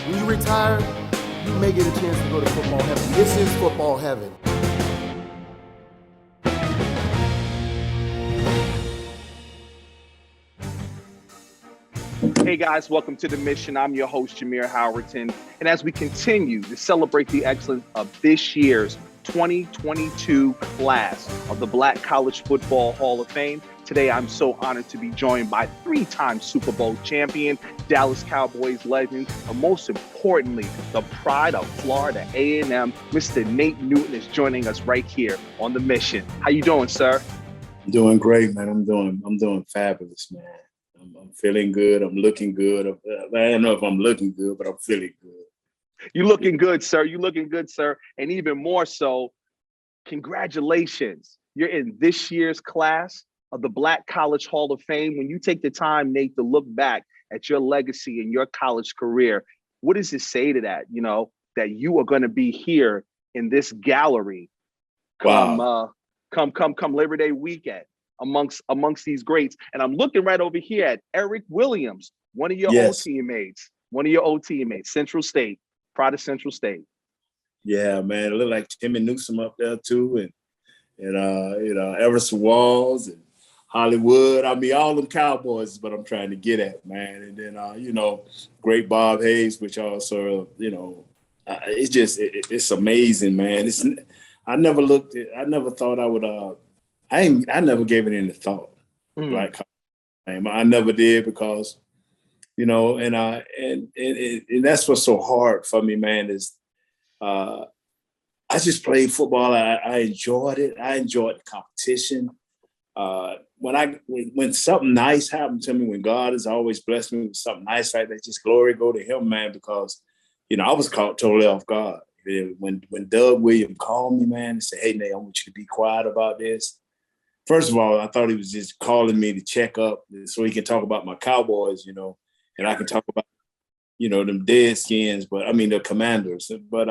When you retire, you may get a chance to go to football heaven. This is football heaven. Hey guys, welcome to The Mission. I'm your host, Jameer Howerton. And as we continue to celebrate the excellence of this year's 2022 class of the Black College Football Hall of Fame, today I'm so honored to be joined by three-time Super Bowl champion, Dallas Cowboys legend, and most importantly, the pride of Florida A&M, Mr. Nate Newton is joining us right here on The Mission. How you doing, sir? I'm doing great, man. I'm doing fabulous, man. I'm feeling good. I'm looking good. I don't know if I'm looking good, but I'm feeling good. You're looking good, sir. You're looking good, sir. And even more so, congratulations. You're in this year's class of the Black College Hall of Fame. When you take the time, Nate, to look back at your legacy and your college career, what does it say to that, that you are going to be here in this gallery come Labor Day weekend amongst these greats? And I'm looking right over here at Eric Williams, one of your old teammates, Central State, proud of Central State. Yeah, man, it looked like Timmy Newsome up there too, and Everson Walls and Hollywood. I mean, all them Cowboys is what I'm trying to get at, man. And then great Bob Hayes, which also, it's amazing, man. I never thought I would. I never gave it any thought. Black College. I never did because, and that's what's so hard for me, man, is I just played football. I enjoyed it. I enjoyed the competition. When something nice happened to me, when God has always blessed me with something nice like that, just glory go to him, man, because, I was caught totally off guard. When Doug Williams called me, man, and said, "Hey, Nate, I want you to be quiet about this." First of all, I thought he was just calling me to check up so he can talk about my Cowboys, and I can talk about, them Deadskins, but I mean, the Commanders. But,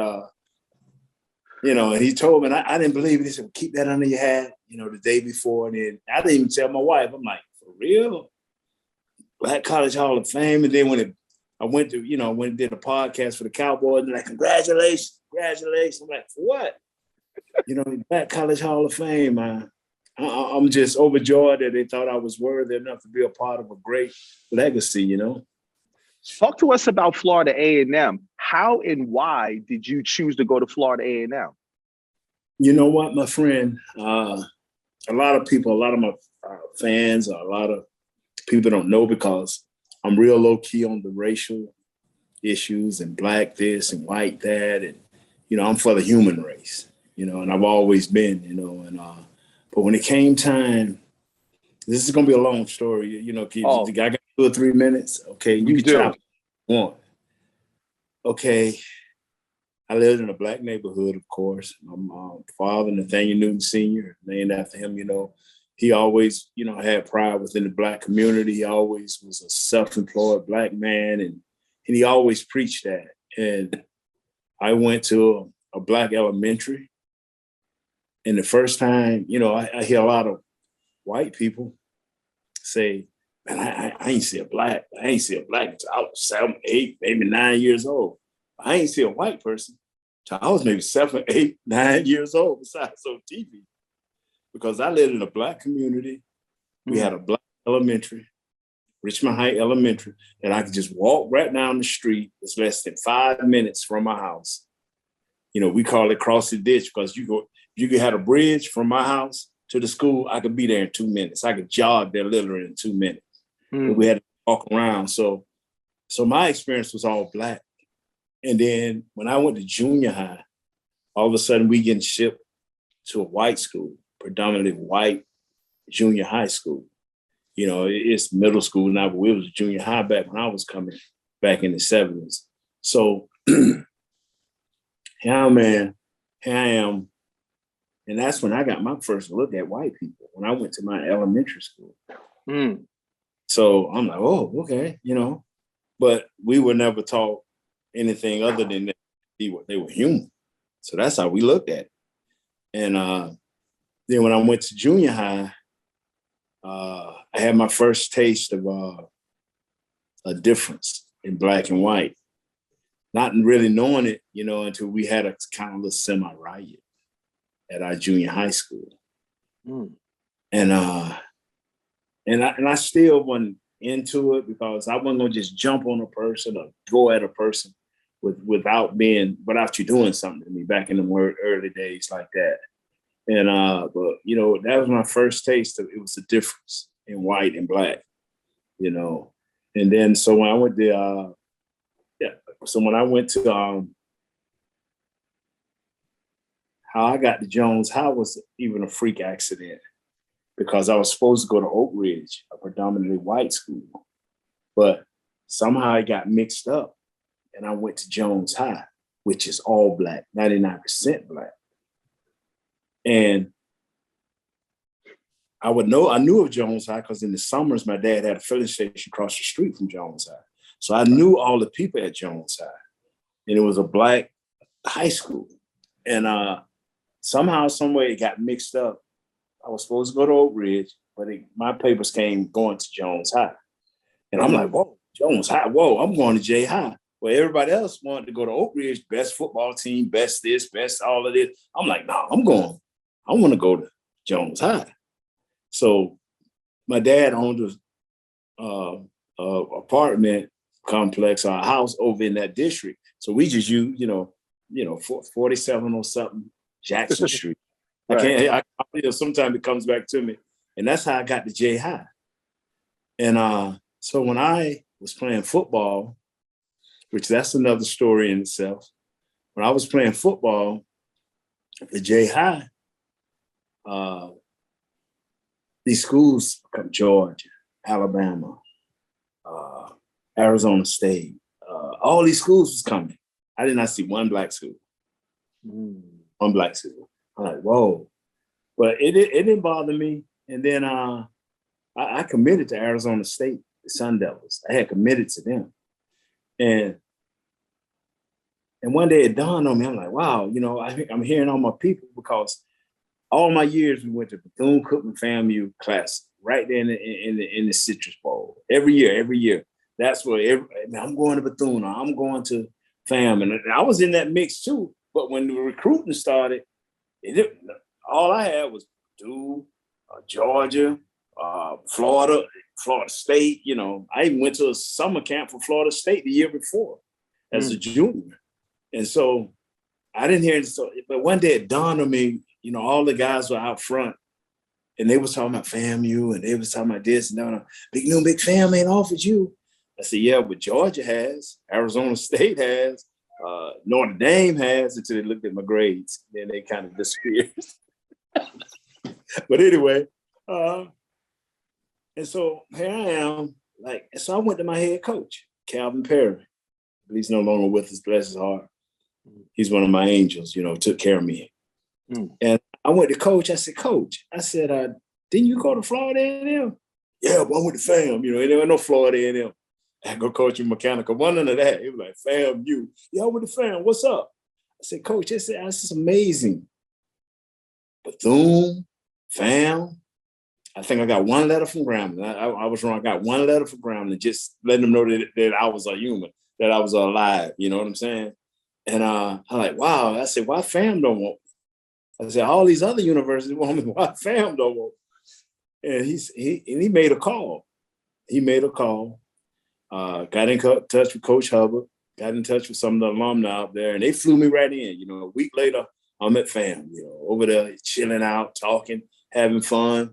and he told me, and I didn't believe it. He said, "Keep that under your hat," the day before. And then I didn't even tell my wife. I'm like, "For real? Black College Hall of Fame?" And then when I went to, went and did a podcast for the Cowboys, and they're like, congratulations. I'm like, for what? Black College Hall of Fame, man. I'm just overjoyed that they thought I was worthy enough to be a part of a great legacy, Talk to us about Florida A&M. How and why did you choose to go to Florida A&M? You know what, my friend? A lot of my fans, a lot of people don't know because I'm real low key on the racial issues and black this and white that. And, I'm for the human race, and I've always been, but when it came time, this is going to be a long story, I got 2 or 3 minutes. Okay. You can chop one. Okay. I lived in a black neighborhood, of course. My father, Nathaniel Newton Sr., named after him, he always, had pride within the black community. He always was a self-employed black man, and he always preached that. And I went to a black elementary. And the first time, I hear a lot of white people say, "Man, I ain't see a black until I was 7, 8, maybe 9 years old. I ain't see a white person till I was maybe 7, 8, 9 years old besides on TV." Because I lived in a black community. We had a black elementary, Richmond Heights Elementary, and I could just walk right down the street. It's less than 5 minutes from my house. We call it cross the ditch because you could have a bridge from my house to the school. I could be there in 2 minutes. I could jog there literally in 2 minutes. But we had to walk around. So my experience was all black. And then when I went to junior high, all of a sudden we getting shipped to a white school, predominantly white junior high school. It's middle school now, but it was junior high back when I was coming back in the 70s. So here I am. And that's when I got my first look at white people, when I went to my elementary school. So I'm like, oh, okay, But we were never taught anything other than that they were human. So that's how we looked at it. And then when I went to junior high, I had my first taste of a difference in black and white. not really knowing it, until we had a kind of little semi-riot at our junior high school. And I still wasn't into it because I wasn't gonna just jump on a person or go at a person without you doing something to me back in the early days like that. And but that was my first taste of it was the difference in white and black, And then so when I went to how I got to Jones High was even a freak accident because I was supposed to go to Oak Ridge, a predominantly white school, but somehow I got mixed up and I went to Jones High, which is all black, 99% black. And I knew of Jones High because in the summers, my dad had a filling station across the street from Jones High. So I knew all the people at Jones High. And it was a black high school. And somehow, some way it got mixed up. I was supposed to go to Oak Ridge, but my papers came going to Jones High. And I'm like, whoa, Jones High, whoa, I'm going to J High. Well, everybody else wanted to go to Oak Ridge, best football team, best this, best all of this. I'm like, no, I want to go to Jones High. So my dad owned a apartment complex or a house over in that district. So we just used, 47 or something Jackson Street. Right. Sometimes it comes back to me. And that's how I got to J High. And so when I was playing football, which that's another story in itself. When I was playing football at J High, these schools from Georgia, Alabama, Arizona State, all these schools was coming. I did not see one black school. One black school. I'm like, whoa. But it didn't bother me. And then I committed to Arizona State, the Sun Devils. I had committed to them. And one day it dawned on me, I'm like, wow, I'm hearing all my people because all my years we went to Bethune-Cookman FAMU class right there in the Citrus Bowl. Every year. That's where I'm going to Bethune, or I'm going to FAM. And I was in that mix too. But when the recruiting started, all I had was Bethune, Georgia, Florida State. I even went to a summer camp for Florida State the year before as a junior. And so I didn't hear it. But one day it dawned on me, all the guys were out front and they was talking about FAMU and they was talking about this and that. Big Fam ain't offered you. I said, yeah, but Georgia has, Arizona State has, Notre Dame has, until they looked at my grades. Then they kind of disappeared. But anyway, and so here I am, so I went to my head coach, Calvin Perry. He's no longer with us, bless his heart. He's one of my angels, took care of me. And I went to coach. I said, Coach, didn't you go to Florida A&M? Yeah, but I went to FAM. There was no Florida A&M. I go coach in mechanical. One of that. It was like, FAMU. Yeah, I went to FAM. What's up? I said, Coach, this is amazing. Bethune, FAM. I think I got one letter from Grambling. I was wrong. I got one letter from Grambling, just letting them know that I was a human, that I was alive. You know what I'm saying? And I'm like, wow. I said, why FAM don't want me? I said, all these other universities want me. Why FAM don't want me? And he made a call. He made a call. Got in touch with Coach Hubbard. Got in touch with some of the alumni out there, and they flew me right in. A week later, I'm at FAM. Over there chilling out, talking, having fun.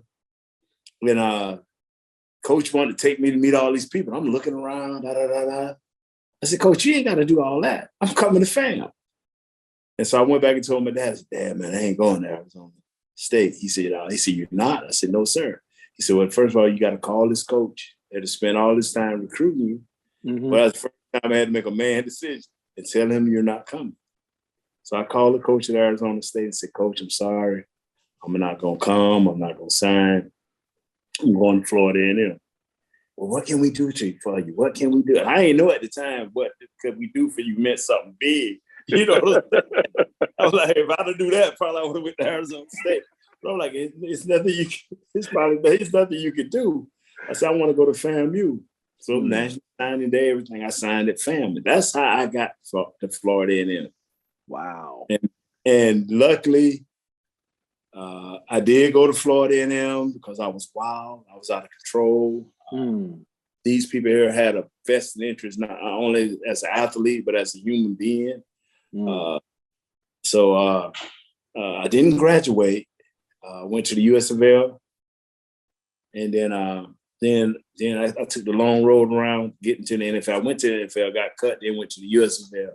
When Coach wanted to take me to meet all these people, I'm looking around. I said, Coach, you ain't got to do all that. I'm coming to FAM. And so I went back and told my dad, I said, Dad, man, I ain't going to Arizona State. He said, you're not? I said, no, sir. He said, well, first of all, you got to call this coach. They had to spend all this time recruiting you. Mm-hmm. But that's the first time I had to make a man decision and tell him you're not coming. So I called the coach at Arizona State and said, Coach, I'm sorry. I'm not going to come. I'm not going to sign. I'm going to Florida A&M. Well, what can we do for you? What can we do? And I didn't know at the time what could we do for you meant something big. I was like, if I didn't do that, probably I would have went to Arizona State. But I'm like, it's nothing you can, it's nothing you can do. I said, I want to go to FAMU. So National Signing Day, everything I signed at family. That's how I got to Florida A&M. Wow. And luckily, I did go to Florida A&M because I was wild. I was out of control. These people here had a vested interest, not only as an athlete, but as a human being. So I didn't graduate. Went to the USFL, and then I took the long road around getting to the NFL. I went to the NFL, got cut, then went to the USFL.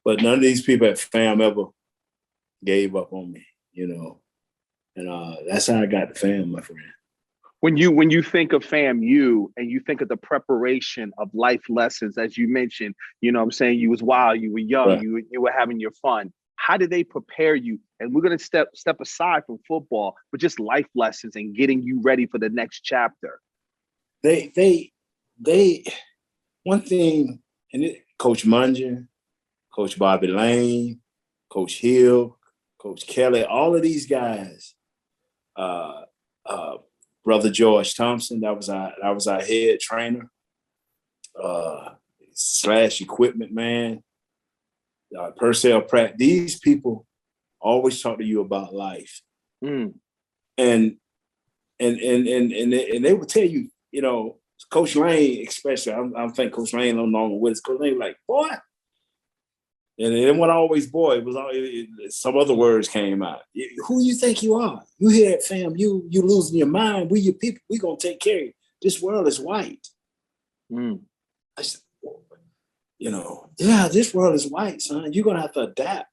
But none of these people at FAM ever gave up on me, and that's how I got to FAM, my friend. When you think of FAMU and you think of the preparation of life lessons, as you mentioned, you know what I'm saying, you was wild, you were young, right. you were having your fun. How did they prepare you? And we're going to step aside from football, but just life lessons and getting you ready for the next chapter. They one thing, and Coach Mungeon, Coach Bobby Lane, Coach Hill, Coach Kelly, all of these guys, Brother George Thompson, that was our head trainer, / equipment man, Purcell Pratt. These people always talk to you about life, and they would tell you, Coach Lane especially. I think Coach Lane no longer with us. Coach Lane like, boy. And it wasn't always boy. It was always, some other words came out. Who you think you are? You here at FAM, you losing your mind. We your people. We gonna take care of you. This world is white. I said, this world is white, son. You're gonna have to adapt.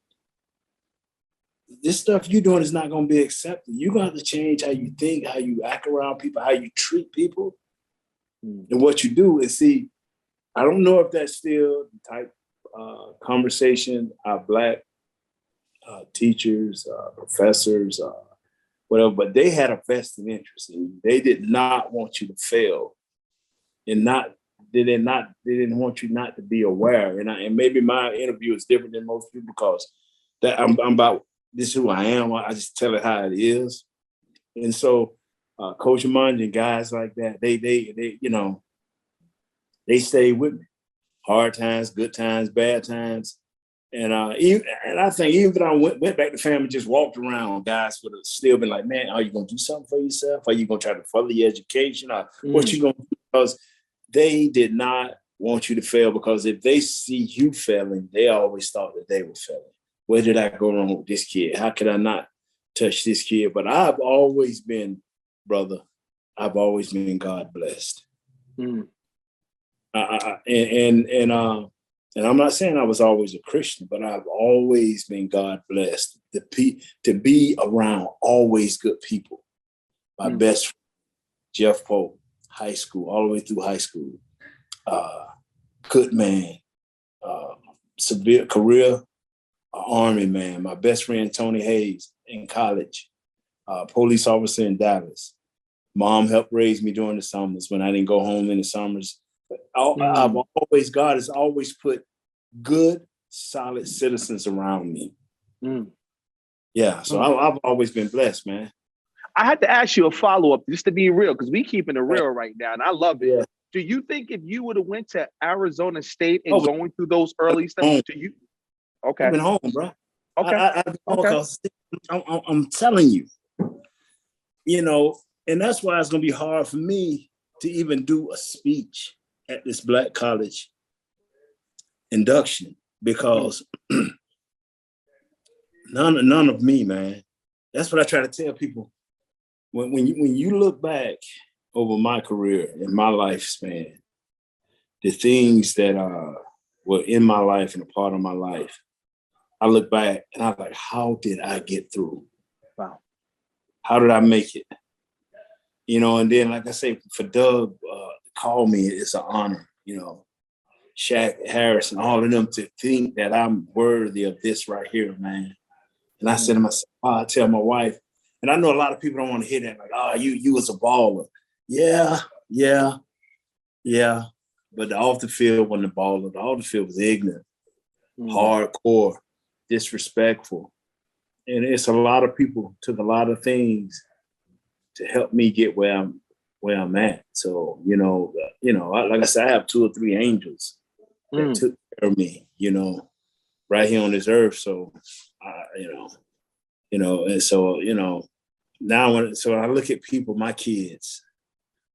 This stuff you're doing is not gonna be accepted. You're gonna have to change how you think, how you act around people, how you treat people, and what you do. And see, I don't know if that's still the type conversation our Black teachers, professors, whatever, but they had a vested interest in you. They did not want you to fail, and they didn't want you not to be aware. And maybe my interview is different than most people because that I'm about this is who I am. I just tell it how it is. And so Coach Mungeon and guys like that, they stayed with me. Hard times, good times, bad times. And I think even if I went back to family, just walked around, guys would have still been like, man, are you going to do something for yourself? Are you going to try to further your education? Or what you going to do? Because they did not want you to fail, because if they see you failing, they always thought that they were failing. Where did I go wrong with this kid? How could I not touch this kid? But I've always been, brother, God blessed. And I'm not saying I was always a Christian, but I've always been God blessed to be around always good people. My best friend, Jeff Pope, high school, all the way through high school. Good man, severe career, Army man. My best friend, Tony Hayes, in college, police officer in Dallas. Mom helped raise me during the summers when I didn't go home in the summers. God has always put good, solid citizens around me. Yeah, so I've always been blessed, man. I had to ask you a follow-up just to be real, because we keeping it real right now, and I love it. Yeah. Do you think if you would have went to Arizona State and going through those early steps, Okay. I've been home, bro. Okay. I've been home because I'm telling you, and that's why it's going to be hard for me to even do a speech at this Black college induction, because none of me, man. That's what I try to tell people. When you look back over my career and my lifespan, the things that were in my life and a part of my life, I look back and I'm like, how did I get through? Wow. How did I make it? And then, like I say, for Doug to call me, it's an honor, Shaq Harris and all of them, to think that I'm worthy of this right here, man. And I said to myself, I tell my wife, and I know a lot of people don't want to hear that, like, you was a baller. Yeah. But the off the field wasn't a baller. The off the field was ignorant, hardcore, disrespectful. And it's a lot of people took a lot of things to help me get where where I'm at. So, like I said, I have 2 or 3 angels that took care of me, right here on this earth. So, and so, now when I look at people, my kids,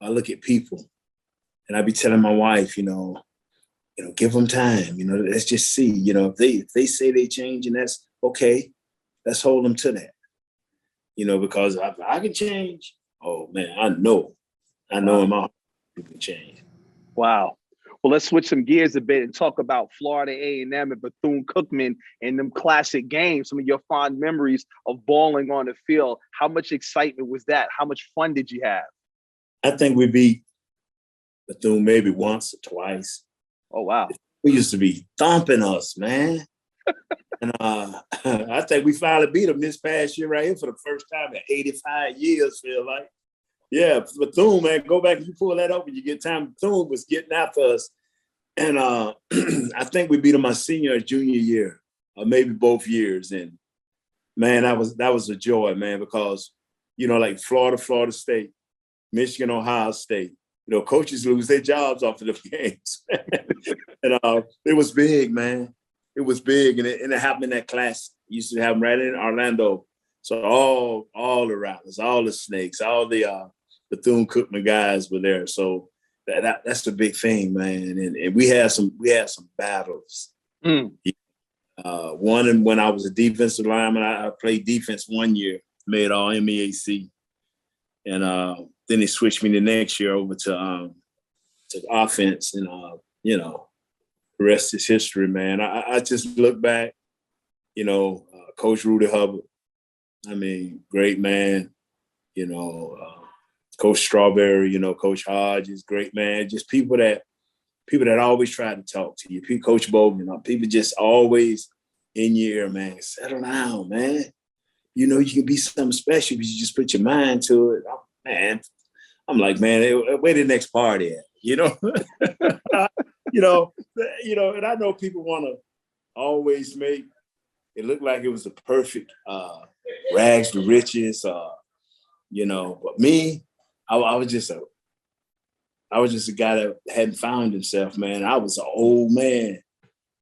I look at people and I be telling my wife, give them time, let's just see, if they say they change and that's okay, let's hold them to that, because if I can change, oh man, I know Wow. in my heart you can change. Wow. Well, let's switch some gears a bit and talk about Florida A&M and Bethune-Cookman and them classic games, some of your fond memories of balling on the field. How much excitement was that? How much fun did you have? I think we beat Bethune maybe once or twice. Oh, wow. We used to be thumping us, man. And I think we finally beat them this past year right here for the first time in 85 years, feel like. Yeah, Bethune, man, go back and you pull that up when you get time. Bethune was getting after us. And I think we beat them my senior or junior year, or maybe both years. And man, that was a joy, man, because, like Florida State, Michigan, Ohio State, coaches lose their jobs off of the games. And it was big, man. It was big. And it happened in that class. It used to happen right in Orlando. So all the Rattlers, all the Snakes, all the Bethune-Cookman guys were there. So that's the big thing, man. And we had some battles. One when I was a defensive lineman, I played defense one year, made all MEAC. And then they switched me the next year over to offense. And, the rest is history, man. I just look back, Coach Rudy Hubbard. I mean, great man, Coach Strawberry, Coach Hodges, great man. Just people that always try to talk to you. Coach Bogan, people just always in your ear, man. Settle down, man. You can be something special if you just put your mind to it. Man, I'm like, man, where the next party at? And I know people want to always make it look like it was the perfect rags to riches, but me, I was just a guy that hadn't found himself, man. I was an old man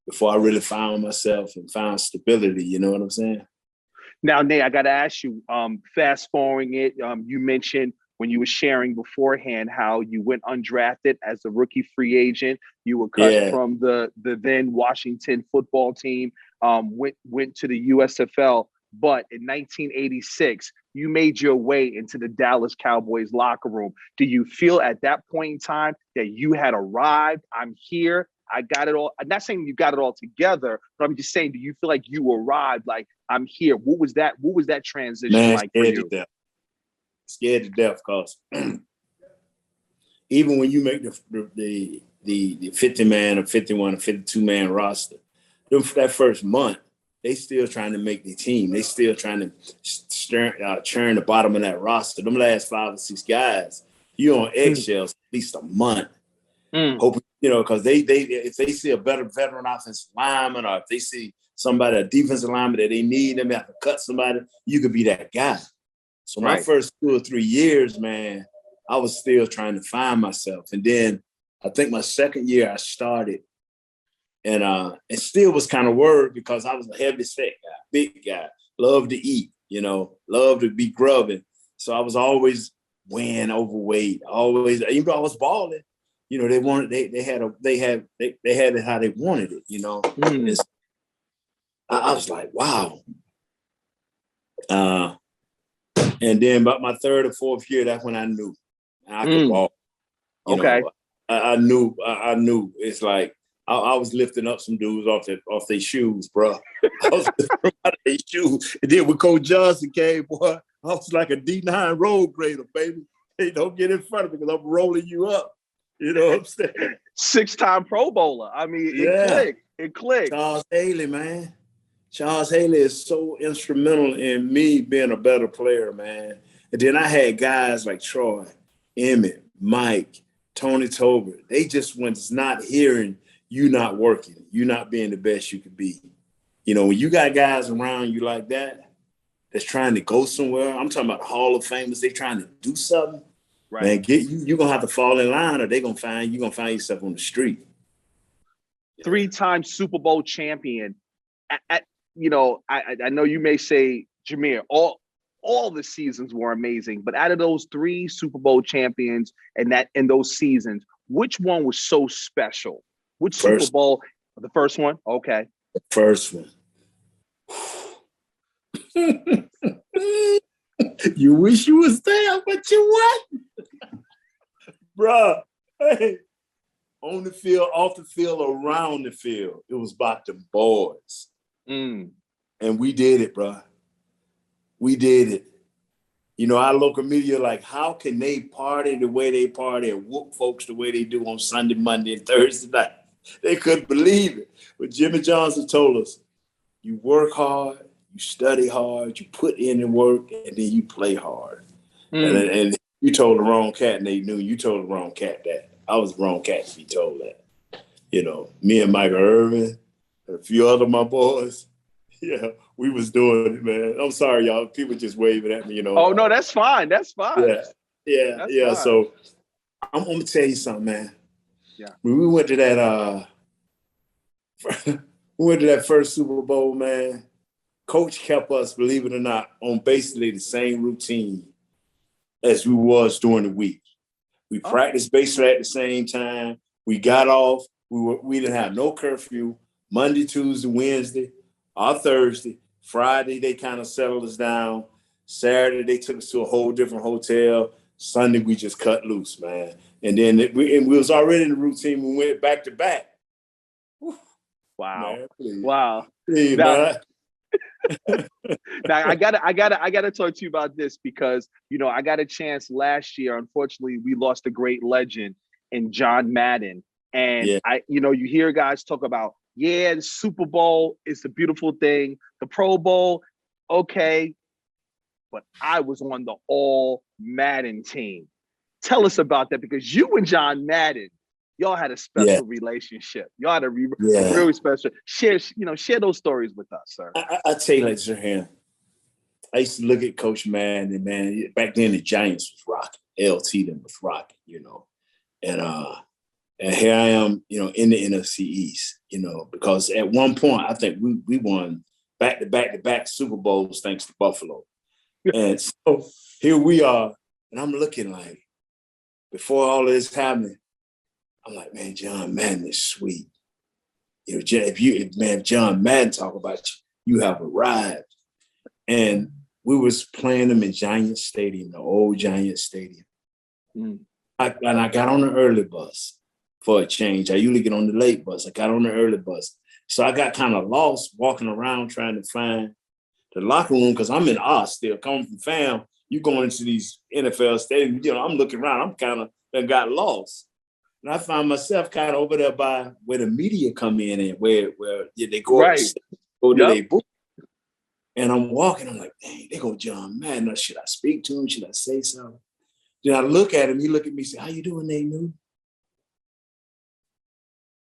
before I really found myself and found stability. You know what I'm saying? Now, Nate, I got to ask you, fast forwarding it, you mentioned when you were sharing beforehand how you went undrafted as a rookie free agent. You were cut from the then Washington football team, went to the USFL. But in 1986, you made your way into the Dallas Cowboys locker room. Do you feel at that point in time that you had arrived? I'm here. I got it all. I'm not saying you got it all together, but I'm just saying, do you feel like you arrived? Like, I'm here. What was that transition like for you? Scared to death, because even when you make the 50-man or 51 or 52-man roster, that first month, they still trying to make the team. They still trying to churn the bottom of that roster. Them last 5 or 6 guys, you on eggshells at least a month. Hoping, because they if they see a better veteran offensive lineman, or if they see somebody, a defensive lineman that they need, them have to cut somebody, you could be that guy. So my first 2 or 3 years, man, I was still trying to find myself. And then I think my second year I started, and it still was kind of worried because I was a heavy set guy, big guy, loved to eat, loved to be grubbing. So I was always weighing overweight, always, even though I was balling, they wanted, they had it how they wanted it, I was like, wow. And then about my 3rd or 4th year, that's when I knew I could walk. I knew. It's like I was lifting up some dudes off their shoes, bro. I was lifting them out of their shoes. And then when Coach Johnson came, boy, I was like a D9 road grader, baby. Hey, don't get in front of me because I'm rolling you up. You know what I'm saying? 6-time Pro Bowler. I mean, it clicked. Charles Haley, man. Charles Haley is so instrumental in me being a better player, man. And then I had guys like Troy, Emmett, Mike, Tony Tolbert. They just was not hearing you not working, you not being the best you could be. When you got guys around you like that's trying to go somewhere, I'm talking about Hall of Famers, they trying to do something. Man, you're gonna have to fall in line, or you're gonna find yourself on the street. 3-time Super Bowl champion. I know you may say, Jameer, all the seasons were amazing, but out of those 3 Super Bowl champions and those seasons, which one was so special? Which Super Bowl? The first one? Okay. The first one. You wish you was there, but you wasn't. Bruh, hey, on the field, off the field, around the field, it was about the boys. And we did it, bruh. We did it. You know, our local media, like, how can they party the way they party and whoop folks the way they do on Sunday, Monday, and Thursday night? They couldn't believe it. But Jimmy Johnson told us, you work hard, you study hard, you put in the work, and then you play hard. And you told the wrong cat, Nate Newton, you told the wrong cat that. I was the wrong cat to be told that. You know, me and Michael Irvin, and a few other of my boys, yeah, we was doing it, man. I'm sorry, y'all. People just waving at me, you know. Oh, no, that's fine. That's fine. Yeah. Fine. So I'm going to tell you something, man. Yeah. When we went to that first Super Bowl, man, Coach kept us, believe it or not, on basically the same routine as we was during the week. We practiced basically at the same time. We got off. We didn't have no curfew. Monday, Tuesday, Wednesday, or Thursday. Friday, they kind of settled us down. Saturday, they took us to a whole different hotel. Sunday, we just cut loose, man. And then we was already in the routine. We went back to back. Wow. Man, wow. Please, now, now I gotta talk to you about this because, you know, I got a chance last year. Unfortunately, we lost a great legend in John Madden. And you hear guys talk about, the Super Bowl is a beautiful thing. The Pro Bowl, okay. But I was on the all Madden team. Tell us about that, because you and John Madden, y'all had a special relationship. Y'all had a really special. Share those stories with us, sir. I tell you, like, Sir, I used to look at Coach Madden, man. Back then, the Giants was rocking. LT them was rocking, you know. And here I am, you know, in the NFC East, you know, because at one point, I think we won back-to-back Super Bowls thanks to Buffalo. And so here we are, and I'm looking like, before all of this happening, I'm like, man, John Madden is sweet. You know, if John Madden talk about you, you have arrived. And we was playing them in Giant Stadium, the old Giant Stadium. And I got on the early bus for a change. I usually get on the late bus. I got on the early bus. So I got kind of lost walking around trying to find the locker room, because I'm in Oz still, coming from fam. You going into these NFL stadiums, you know, I'm looking around. I'm kind of got lost. And I find myself kind of over there by where the media come in and where they go to their booth. And I'm walking, I'm like, dang, they go John Madden. Should I speak to him? Should I say something? Then I look at him, he look at me and say, how you doing, Nate Newton?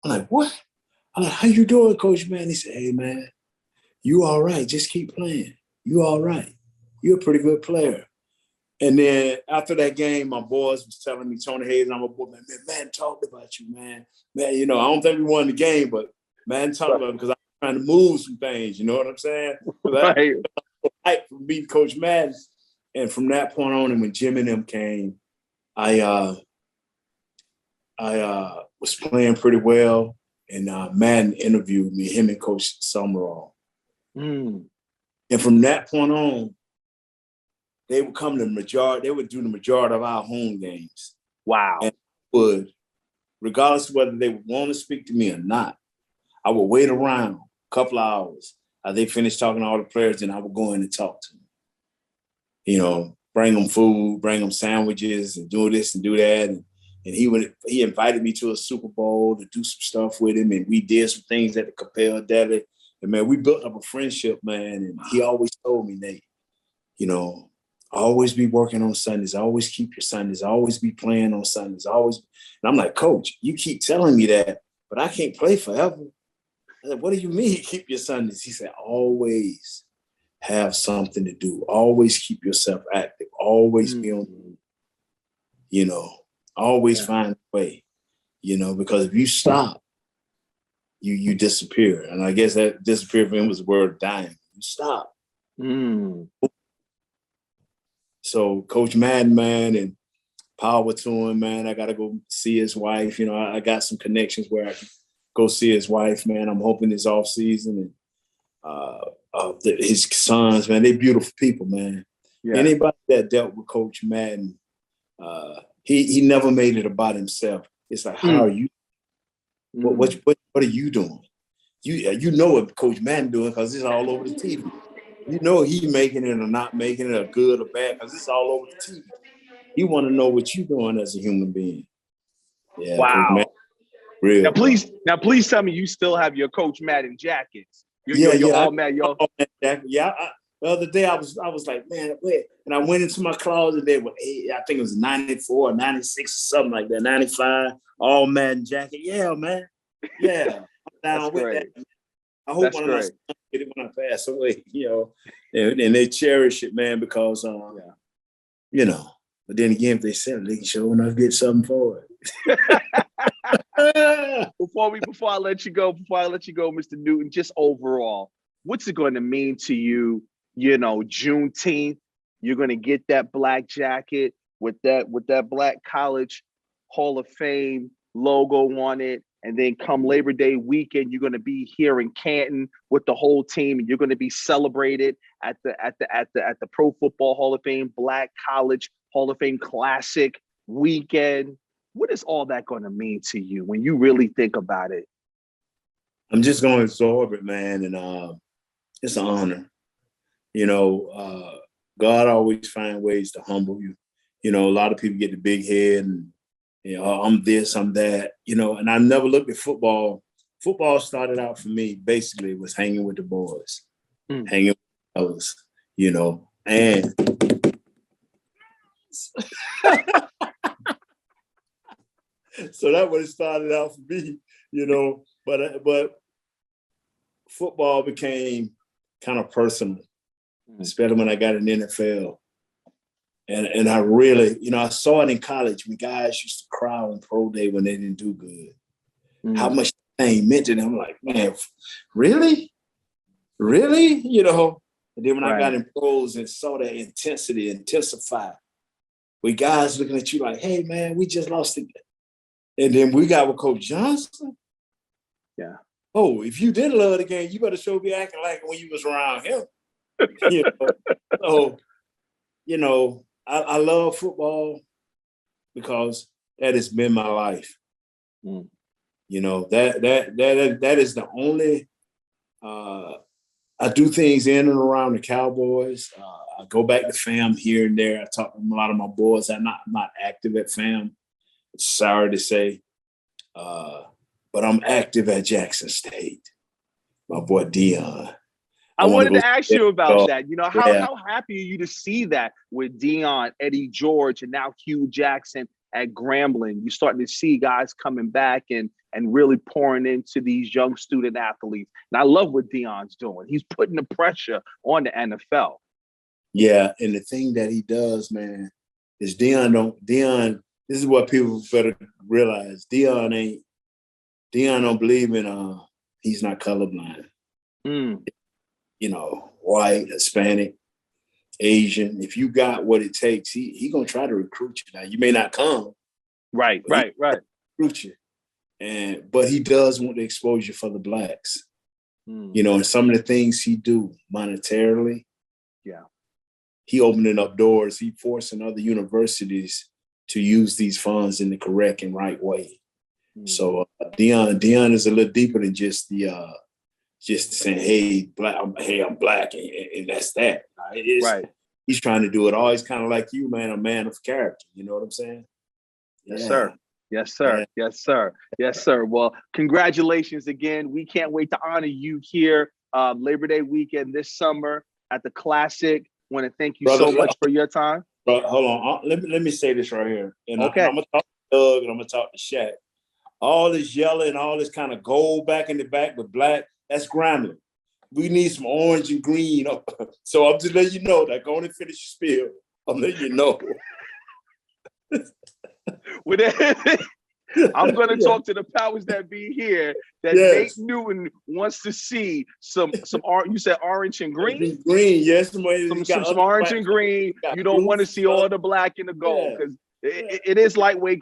I'm like, what? I'm like, how you doing, Coach Madden? He said, hey, man, you all right. Just keep playing. You all right. You're a pretty good player. And then after that game, my boys was telling me, Tony Hayes and I'm a boy, man talked about you, man. Man, you know, I don't think we won the game, but man talked about it because I was trying to move some things. You know what I'm saying? Right. I from beating Coach Madden. And from that point on, and when Jim and them came, I was playing pretty well. And Madden interviewed me, him and Coach Summerall. And from that point on, they would come to the majority. They would do the majority of our home games. Wow. And would, regardless of whether they would want to speak to me or not, I would wait around a couple of hours. They finished talking to all the players, and I would go in and talk to them. You know, bring them food, bring them sandwiches, and do this and do that. And he invited me to a Super Bowl to do some stuff with him, and we did some things at the Capel Deli. And man, we built up a friendship, man. And he always told me, Nate, you know, always be working on Sundays. Always keep your Sundays. Always be playing on Sundays. Always. And I'm like, Coach, you keep telling me that, but I can't play forever. I said, what do you mean keep your Sundays? He said, always have something to do. Always keep yourself active. Always be on. you know, always find a way, you know, because if you stop, you disappear. And I guess that disappear for him was the word dying. You stop. So Coach Madden, man, and power to him, man. I got to go see his wife. You know, I got some connections where I can go see his wife, man. I'm hoping this off season and his sons, man. They're beautiful people, man. Yeah. Anybody that dealt with Coach Madden, he never made it about himself. It's like, how are you? What are you doing? You know what Coach Madden doing because it's all over the TV. You know he making it or not making it, or good or bad, because it's all over the TV. You want to know what you're doing as a human being. Yeah. Wow. Real. Now please tell me you still have your Coach Madden jackets. Your all Madden, yo. Yeah. The other day I was like, man, wait. And I went into my closet there with, I think it was 94 or 96 or something like that, 95, all Madden jacket. Yeah, man. Yeah. I'm down with that. I hope one of my sons get it when I pass away, you know. And they cherish it, man, because you know. But then again, if they sell it, they can sure enough get something for it. Before I let you go, Mr. Newton, just overall, what's it going to mean to you? You know, Juneteenth, you're going to get that black jacket with that Black College Hall of Fame logo on it. And then come Labor Day weekend, you're going to be here in Canton with the whole team, and you're going to be celebrated at the Pro Football Hall of Fame, Black College Hall of Fame Classic weekend. What is all that going to mean to you when you really think about it? I'm just going to absorb it, man, and it's an honor. You know, God always finds ways to humble you. You know, a lot of people get the big head and, you know, I'm this, I'm that, you know, and I never looked at football. Football started out for me, basically, was hanging with the boys, hanging with others, you know, and so that was started out for me, you know, but football became kind of personal, especially when I got in the NFL. And I really, you know, I saw it in college when guys used to cry on pro day when they didn't do good. How much thing meant to them. I'm like, man, really? Really? You know, and then when I got in pros and saw that intensity intensify, with guys looking at you like, hey, man, we just lost it. And then we got with Coach Johnson. Yeah. Oh, if you did love the game, you better show me acting like when you was around him. You know, so, you know, I love football because that has been my life. You know, that is the only I do things in and around the Cowboys. I go back to FAM here and there. I talk to a lot of my boys. I'm not active at FAM. It's sorry to say. But I'm active at Jackson State. My boy Dion. I wanted to ask you about that. You know, how happy are you to see that with Dion, Eddie George, and now Hugh Jackson at Grambling? You're starting to see guys coming back and really pouring into these young student athletes. And I love what Dion's doing. He's putting the pressure on the NFL. Yeah, and the thing that he does, man, is Dion, this is what people better realize. Dion don't believe in he's not colorblind. You know, white, Hispanic, Asian. If you got what it takes, he gonna try to recruit you. Now you may not come, right. Recruit you, but he does want the exposure for the blacks. You know, and some of the things he do monetarily, he opening up doors. He forcing other universities to use these funds in the correct and right way. So Dion is a little deeper than just saying, hey, I'm black, and that's that. He's trying to do it all. He's kind of like you, man, a man of character. You know what I'm saying? Yes, sir. Yes, sir. Yeah. Yes, sir. Yes, sir. Well, congratulations again. We can't wait to honor you here Labor Day weekend this summer at the Classic. Want to thank you so much for your time. But hold on. Let me say this right here. And I'm going to talk to Doug and I'm going to talk to Shaq. All this yellow and all this kind of gold back in the back with black, that's Grambling. We need some orange and green. So I'm just letting you know that. Go on and finish your spiel. I'm letting you know. With that, I'm going to talk to the powers that be here that Nate Newton wants to see some you said orange and green? Green, yes. Some orange and green. You don't want to see all the black and the gold because it is lightweight.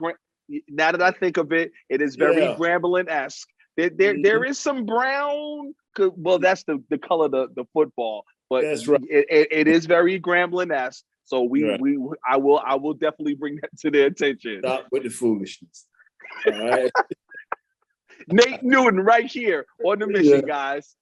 Now that I think of it, it is very Grambling-esque. There is some brown. Well, that's the color of the football, but that's right. It is very Grambling-esque. So I will definitely bring that to their attention. Stop with the foolishness. All right. Nate Newton right here on the mission, guys.